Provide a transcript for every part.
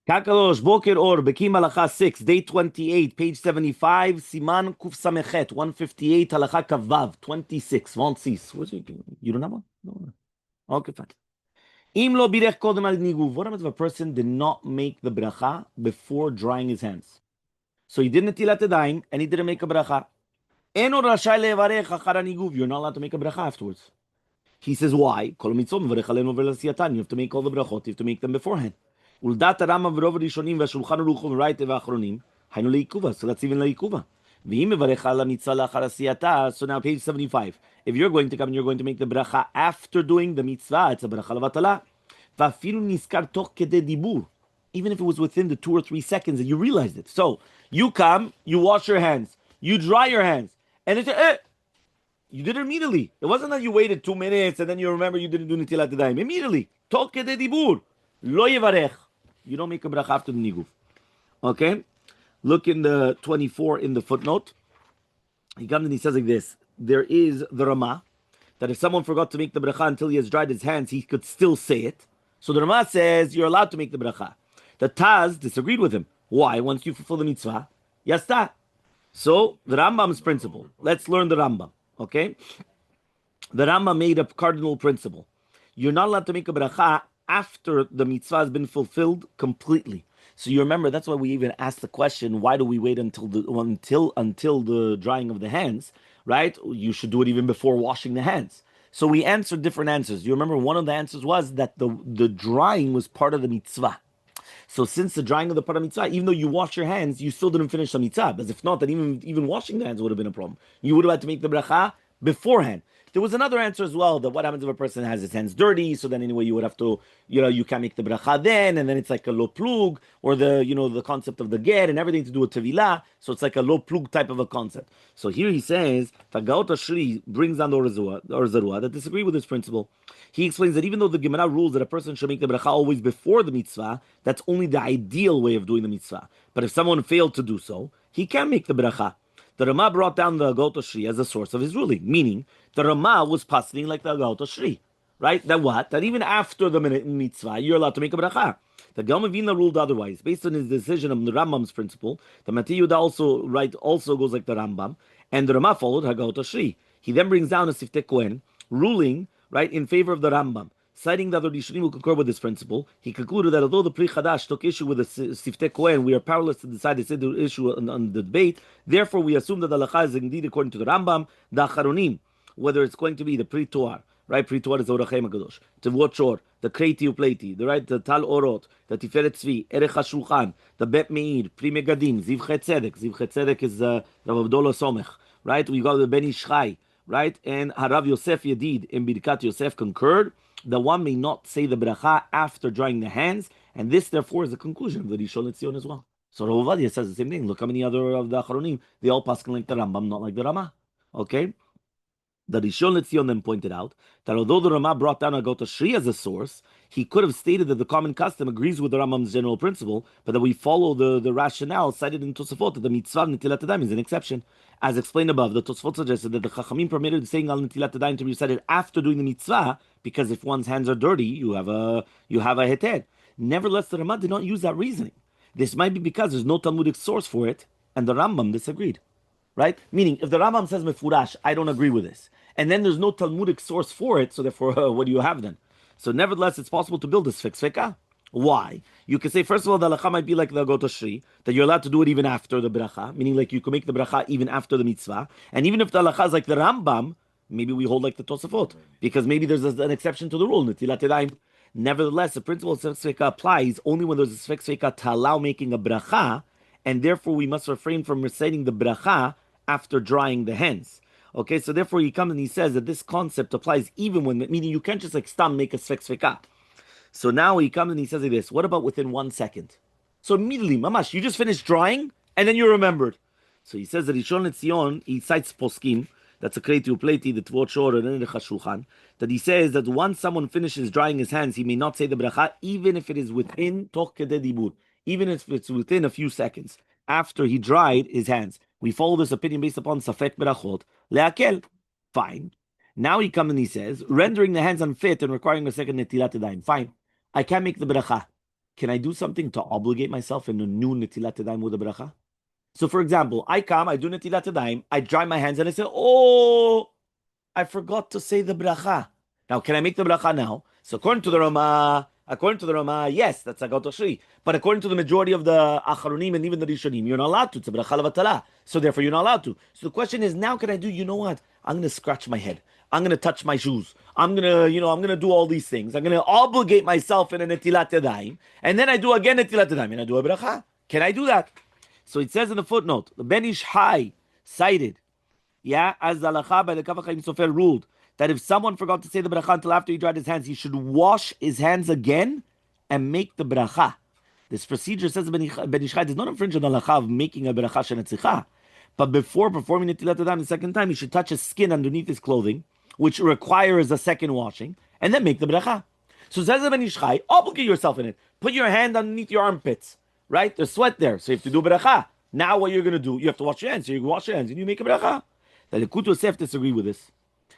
Kakalosh, Boker Or, Bekiim Halacha 6, day 28, page 75, Siman Kuf Samechet, 158, Halacha Kavav, 26, won't cease. You don't have one? No. Okay, fine. Im lo birech kodem al niguv. What happens if a person did not make the bracha before drying his hands? So he did Netillat Yadayim, and he didn't make a bracha. Eno rashai levarech achar niguv. You're not allowed to make a bracha afterwards. He says, why? Kol mitzvah mevarech aleinu ve'lasiyatan. You have to make all the brachot. You have to make them beforehand. Uldat Rambam v'rov rishonim v'shulchan Aruch v'recited v'achronim. Haynu leikuva. So that's even leikuva. V'im mevarech ala mitzvah lachar asiyata. So now page 75. If you're going to come and you're going to make the bracha after doing the mitzvah, it's a bracha levatala. V'afilu niskar toch kedei dibur. Even if it was within the 2 or 3 seconds and you realized it. So you come, you wash your hands, you dry your hands, and it's you did it immediately. It wasn't that you waited 2 minutes and then you remember you didn't do Netillat Yadayim. Immediately. Toch kedei dibur. Lo yevarech. You don't make a bracha after the niguv. Okay? Look in the 24 in the footnote. He comes and he says like this. There is the Rama, that if someone forgot to make the bracha until he has dried his hands, he could still say it. So the Rama says you're allowed to make the bracha. The Taz disagreed with him. Why? Once you fulfill the mitzvah, yasta. So the Rambam's principle. Let's learn the Rambam. Okay? The Rambam made a cardinal principle. You're not allowed to make a bracha after the mitzvah has been fulfilled completely. So you remember that's why we even asked the question: why do we wait until the drying of the hands? Right? You should do it even before washing the hands. So we answered different answers. You remember one of the answers was that the drying was part of the mitzvah. So since the drying of the part of mitzvah, even though you wash your hands, you still didn't finish the mitzvah. Because if not, then even washing the hands would have been a problem. You would have had to make the bracha beforehand. There was another answer as well, that what happens if a person has his hands dirty, so then anyway you would have to, you can't make the bracha then, and then it's like a lo plug, or the concept of the ger and everything to do with tevilah, so it's like a lo plug type of a concept. So here he says, Tagaot Ashri brings down the Orzarua that disagree with this principle. He explains that even though the Gemara rules that a person should make the bracha always before the mitzvah, that's only the ideal way of doing the mitzvah. But if someone failed to do so, he can make the bracha. The Rama brought down the Agaot Shri as a source of his ruling, meaning the Rama was passing like the Agaot Shri, right? That what? That even after the mitzvah, you're allowed to make a bracha. The Galmavina ruled otherwise, based on his decision of the Rambam's principle. The Matiyuda also goes like the Rambam, and the Rama followed Agaot Shri. He then brings down a Siftei Kohen, ruling right in favor of the Rambam. Citing the other Rishonim who concur with this principle, he concluded that although the Pri Chadash took issue with the Siftei Kohen, we are powerless to decide the issue on the debate. Therefore, we assume that the halacha is indeed according to the Rambam, the Acharonim, whether it's going to be the Pri Toar, right? Pri Toar is the Orachem HaKadosh, Tevot Shor, the Kreiti Upleti, the Tal Orot, the Tiferet Tzvi, Erech HaShulchan, the Bet Meir, Pri Megadim, Ziv Tzedek. Ziv Tzedek is Rav Abdullah Somech, right? We got the Ben Ish Chai, right? And Harav Yosef Yedid in Birkat Yosef concurred that one may not say the bracha after drying the hands, and this therefore is the conclusion of the Rishon LeZion as well. So Rav Ovadia says the same thing. Look how many other of the Acharonim, they all pass like the Rambam, not like the Rama. Okay? The Rishon LeZion then pointed out that although the Rama brought down Agaot Shri as a source, he could have stated that the common custom agrees with the Rambam's general principle, but that we follow the rationale cited in Tosafot that the mitzvah Netillat Yadayim is an exception. As explained above, the Tosafot suggested that the Chachamim permitted saying al Netillat Yadayim to be recited after doing the mitzvah, because if one's hands are dirty, you have a heter. Nevertheless, the Rama did not use that reasoning. This might be because there's no Talmudic source for it, and the Rambam disagreed. Right? Meaning, if the Rambam says mefurash, I don't agree with this, and then there's no Talmudic source for it, so therefore, what do you have then? So nevertheless, it's possible to build this safek. Why? You can say, first of all, the halacha might be like the Agaot Shri, that you're allowed to do it even after the bracha, meaning like you can make the bracha even after the mitzvah, and even if the halacha is like the Rambam, maybe we hold like the Tosafot, because maybe there's an exception to the rule, Netillat Yadayim. Nevertheless, the principle of safek applies only when there's a safek to allow making a bracha, and therefore we must refrain from reciting the bracha after drying the hands. Okay, so therefore he comes and he says that this concept applies even when, meaning you can't just like stam make a safek. So now he comes and he says like this, what about within 1 second? So immediately, mamash, you just finished drying and then you remembered. So he says that Rishon LeZion, he cites poskim, that's a kreiti upleti, the tvot shor, and Erech HaShulchan, that he says that once someone finishes drying his hands, he may not say the bracha, even if it is within toch kedei dibur, even if it's within a few seconds after he dried his hands. We follow this opinion based upon safek berachot, lehakel. Fine. Now he comes and he says, rendering the hands unfit and requiring a second Netillat Yadayim. Fine. I can't make the bracha. can I do something to obligate myself in a new Netillat Yadayim with a bracha? So, for example, I come, I do Netillat Yadayim, I dry my hands, and I say, oh, I forgot to say the bracha. Now, can I make the bracha now? So, according to the Rama, yes, that's Agot Ashri. But according to the majority of the Acharonim and even the Rishonim, you're not allowed to. It's a bracha levatala. So, therefore, you're not allowed to. So, the question is, now can I do, you know what? I'm going to scratch my head. I'm going to touch my shoes. I'm going to do all these things. I'm going to obligate myself in a Netilat Yadayim. And then I do again Netilat Yadayim. And I do a bracha. Can I do that? So, it says in the footnote, the Ben Ish Hai cited, yeah, as the halacha by the Kaf HaChaim Sofer ruled that if someone forgot to say the bracha until after he dried his hands, he should wash his hands again and make the bracha. This procedure, says Ben Ish Chai, does not infringe on the halacha of making a bracha shenetzricha. But before performing Netilat Yadayim the second time, he should touch his skin underneath his clothing, which requires a second washing, and then make the bracha. So says Ben Ish Chai, obligate yourself in it. Put your hand underneath your armpits, right? There's sweat there, so you have to do bracha. Now what you're going to do, you have to wash your hands. So you wash your hands and you make a bracha. The Lehakel Yosef disagreed with this.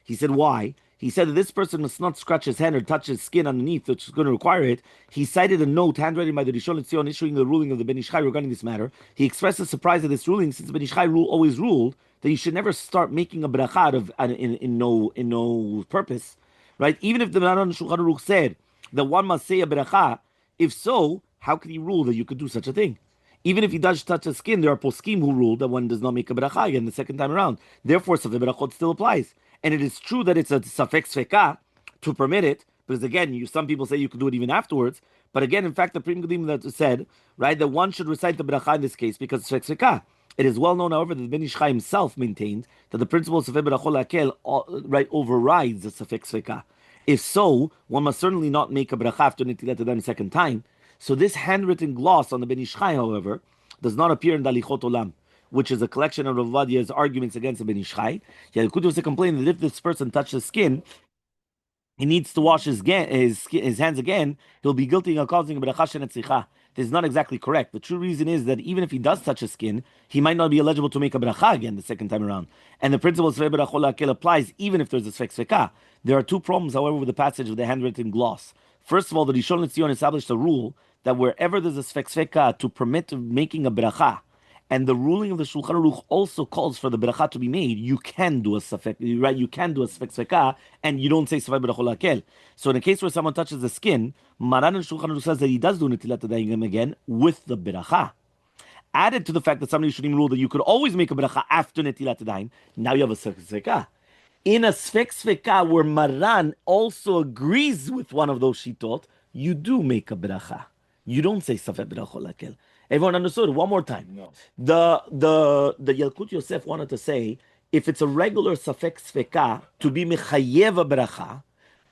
He said, why? He said that this person must not scratch his hand or touch his skin underneath, which is going to require it. He cited a note handwritten by the Rishon LeZion issuing the ruling of the Ben Ish Chai regarding this matter. He expressed his surprise at this ruling, since Ben Ish Chai always ruled that you should never start making a bracha in no purpose, right? Even if the Shulchan Aruch said that one must say a bracha, if so, how could he rule that you could do such a thing? Even if he does touch the skin, there are poskim who rule that one does not make a beracha again the second time around. Therefore, safek berachot still applies. And it is true that it's a safek sveka to permit it, because again, some people say you could do it even afterwards. But again, in fact, the Pri Megadim that said, right, that one should recite the beracha in this case because it's safek sveka. It is well known, however, that the Ben Ish Chai himself maintained that the principle of safek berachot lehakel, right, overrides the safek sveka. If so, one must certainly not make a beracha after Netillat Yadayim the second time. So this handwritten gloss on the Ben Ish Chai, however, does not appear in the Alichot Olam, which is a collection of Rav Ovadiah's arguments against the Ben Ish Chai. Yalkut was to complain that if this person touched the skin, he needs to wash his hands again, he'll be guilty of causing a beracha shenetzricha. This is not exactly correct. The true reason is that even if he does touch his skin, he might not be eligible to make a beracha again the second time around. And the principle of safek berachot lehakel applies even if there's a safek sveka. There are two problems, however, with the passage of the handwritten gloss. First of all, the Rishon LeZion established a rule that wherever there's a safek sveka to permit making a beracha, and the ruling of the Shulchan Aruch also calls for the beracha to be made, you can do a safek, right? You can do a safek sveka, and you don't say safek berachot lehakel. So in a case where someone touches the skin, Maran and Shulchan Aruch says that he does do Netilat Yadayim again with the beracha. Added to the fact that somebody shouldn't rule that you could always make a beracha after Netilat Yadayim, now you have a safek sveka. In a safek sveka where Maran also agrees with one of those shitot, you do make a beracha. You don't say safek berachot lehakel. Everyone understood? One more time. No. The Yalkut Yosef wanted to say, if it's a regular safek sveka to be mechayev a beracha,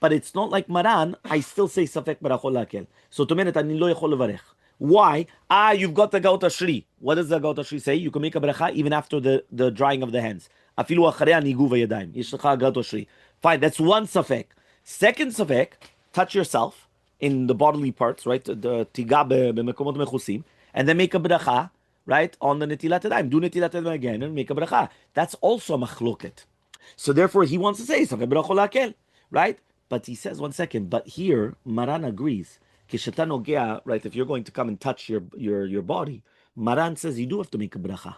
but it's not like Maran, I still say safek berachot lehakel. So to menet ani lo yachol levarech. Why? You've got the Gaut Ashri. What does the Gaut Ashri say? You can make a beracha even after the drying of the hands. Afilu acharei nigu v'yadayim. Yesh lecha Gaut Ashri. Fine, that's one safek. Second safek, touch yourself in the bodily parts, right? The tiga b'mekomot mechusim. And then make a bracha, right, on the Netilat Yadayim. Do Netilat Yadayim again and make a bracha. That's also a machloket. So therefore, he wants to say safek berachot lehakel, right? But he says, one second, but here, Maran agrees. Kishatan ogea, right, if you're going to come and touch your body, Maran says you do have to make a bracha,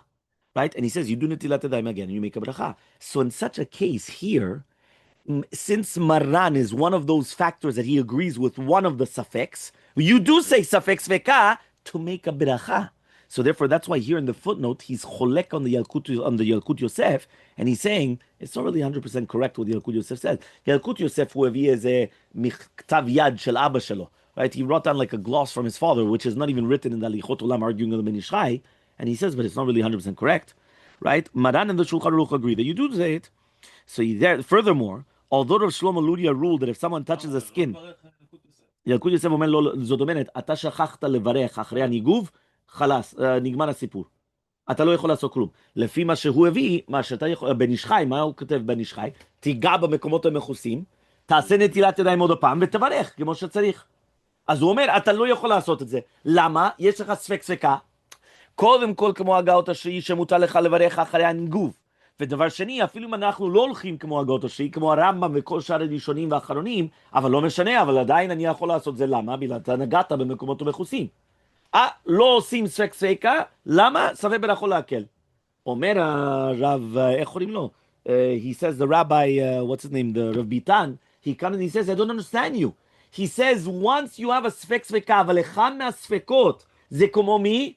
right? And he says you do Netilat Yadayim again and you make a bracha. So in such a case here, since Maran is one of those factors that he agrees with one of the safeks, you do say safek sveka to make a beracha. So therefore, that's why here in the footnote, he's cholek on the Yalkut Yosef, and he's saying, it's not really 100% correct what the Yalkut Yosef says. Yalkut Yosef, who is a michtav yad shel abba shelo, right? He wrote down like a gloss from his father, which is not even written in the Alichot Olam, arguing on the Ben Ish Chai, and he says, but it's not really 100% correct, right? Maran and the Shulchan Aruch agree that you do say it. So furthermore, although Rav Shlomo Luria ruled that if someone touches the skin, ילקוט יוסף אומר לו, זאת אומרת, אתה שכחת לברך אחרי הניגוב, חלאס, נגמר הסיפור. אתה לא יכול לעשות כלום. לפי מה שהוא הביא, מה שאתה יכול, בן איש חי, מה הוא כותב בן איש חי? תיגע במקומות המכוסים, תעשה נטילת ידיים עוד פעם, ותברך, כמו שצריך. אז הוא אומר, אתה לא יכול לעשות את זה. למה? יש לך ספק ספקה. קודם כל, כמו הגאות השעי, שמותר לך לברך אחרי הניגוב. ודבר שני, אפילו אם אנחנו לא הולכים כמו הגות שלי, כמו הרמב"ם וכל שאר הראשונים והאחרונים, אבל לא משנה, אבל עדיין אני יכול לעשות זה. למה? בגלל אתה נגעת במקומות המכוסים. לא עושים ספק ספקה, למה? ספק ברachot להקל. אומר הרב, איך קוראים לו? He says the rabbi, what's his name, the Rabbi Tan, he comes and he says, I don't understand you. He says, once you have a ספק ספקה, אבל אחד מהספקות זה כמו מי?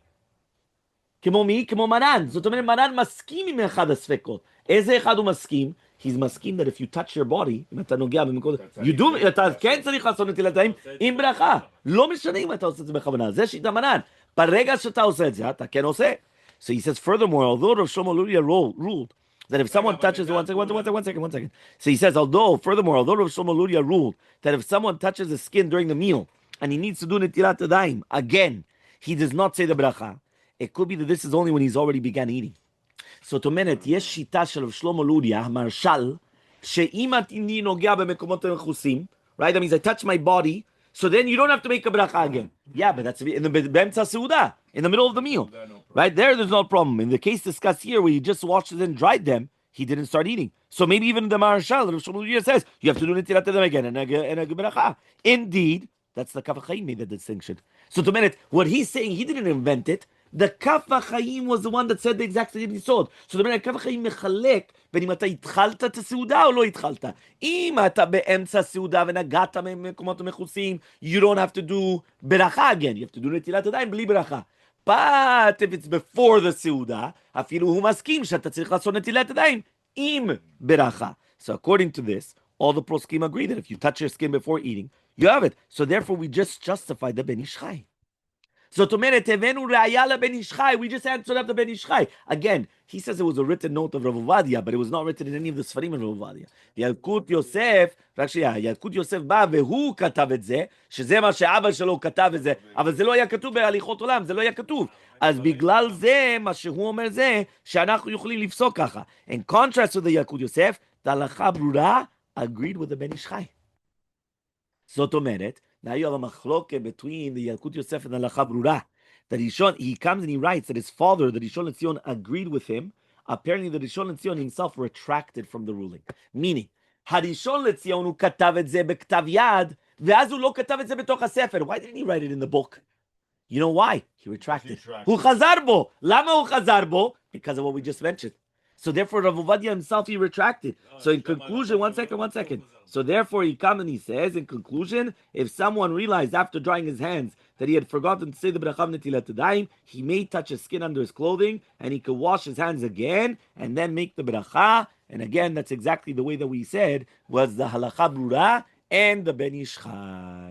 כמו מי? כמו מרן. זאת אומרת, מרן מסכים עם אחד הספקות. איזה אחד הוא מסכים? He's מסכים that if you touch your body, אם אתה נוגע במקום, אתה כן צריך לעשות נטילת ידיים עם ברכה. לא משנה אם אתה עושה את זה בכוונה. זה שיטה מרן. ברגע שאתה עושה את זה, אתה כן עושה. So he says, furthermore, although Rav Shlomo Luria ruled that if someone touches, one second. So he says, although Rav Shlomo Luria ruled that if someone touches the skin during the meal and he needs to do Netillat Yadayim, again, he does not say the bracha. It could be that this is only when he's already began eating. זאת אומרת, יש שיטה של רב שלמה לוריה, המרשל, שאם אני נוגע במקומות המכוסים, right, that means I touch my body, so then you don't have to make a bracha again. Yeah, but that's באמצע הסעודה, in the middle of the meal. Right there, there's no problem. In the case discussed here, where he just washed it and dried them, he didn't start eating. So maybe even the marshal, Rav Shlomo Lurya says, you have to do Netilat Yadayim again, and a bracha. Indeed, that's the Kaf HaChaim made the distinction. So to a minute, what he's saying, he didn't invent it. The Kaf HaChaim was the one that said the exact same episode. So the Kaf HaChaim מחלק בין אם אתה התחלת את הסעודה או לא התחלת. אם אתה באמצע הסעודה ונגעת ממקומות המכוסים, you don't have to do ברכה again. You have to do נטילת ידיים בלי ברכה. But if it's before the סעודה, אפילו הוא מסכים שאתה צריך לעשות נטילת ידיים עם ברכה. So according to this, all the poskim agree that if you touch your skin before eating, you have it. So therefore we just justify the Ben Ish Chai. זאת אומרת, הבאנו ראיה לבן איש חי, we just answered up the Ben Ish Chai. Again, he says it was a written note of Rav Ovadia, but it was not written in any of the ספרים of Rav Ovadia. ילקוט יוסף, רק שנייה, ילקוט יוסף בא והוא כתב את זה, שזה מה שאבא שלו כתב את זה, אבל זה לא היה כתוב בהליכות עולם, זה לא היה כתוב. אז בגלל זה, מה שהוא אומר זה, שאנחנו יכולים לפסוק ככה. In contrast to the ילקוט יוסף, the הלכה ברורה agreed with the Ben Ish Chai. זאת אומרת, now you have a machloke between the Yalkut Yosef and the halacha brura. That he comes and he writes that his father, the Rishon LeZion, agreed with him. Apparently, the Rishon LeZion himself retracted from the ruling. Meaning, הראשון לציון הוא כתב את זה בכתב יד, ואז הוא לא כתב את זה בתוך הספר. Why didn't he write it in the book? You know why? He retracted. הוא חזר בו. למה הוא חזר בו? Because of what we just mentioned. So therefore, Rav Ovadia himself, he retracted. So in conclusion, one second. So therefore, he comes and he says, in conclusion, if someone realized after drying his hands that he had forgotten to say the berachot Netilat Yadayim, he may touch his skin under his clothing, and he could wash his hands again, and then make the beracha. And again, that's exactly the way that we said, was the halacha brura and the Ben Ish Chai.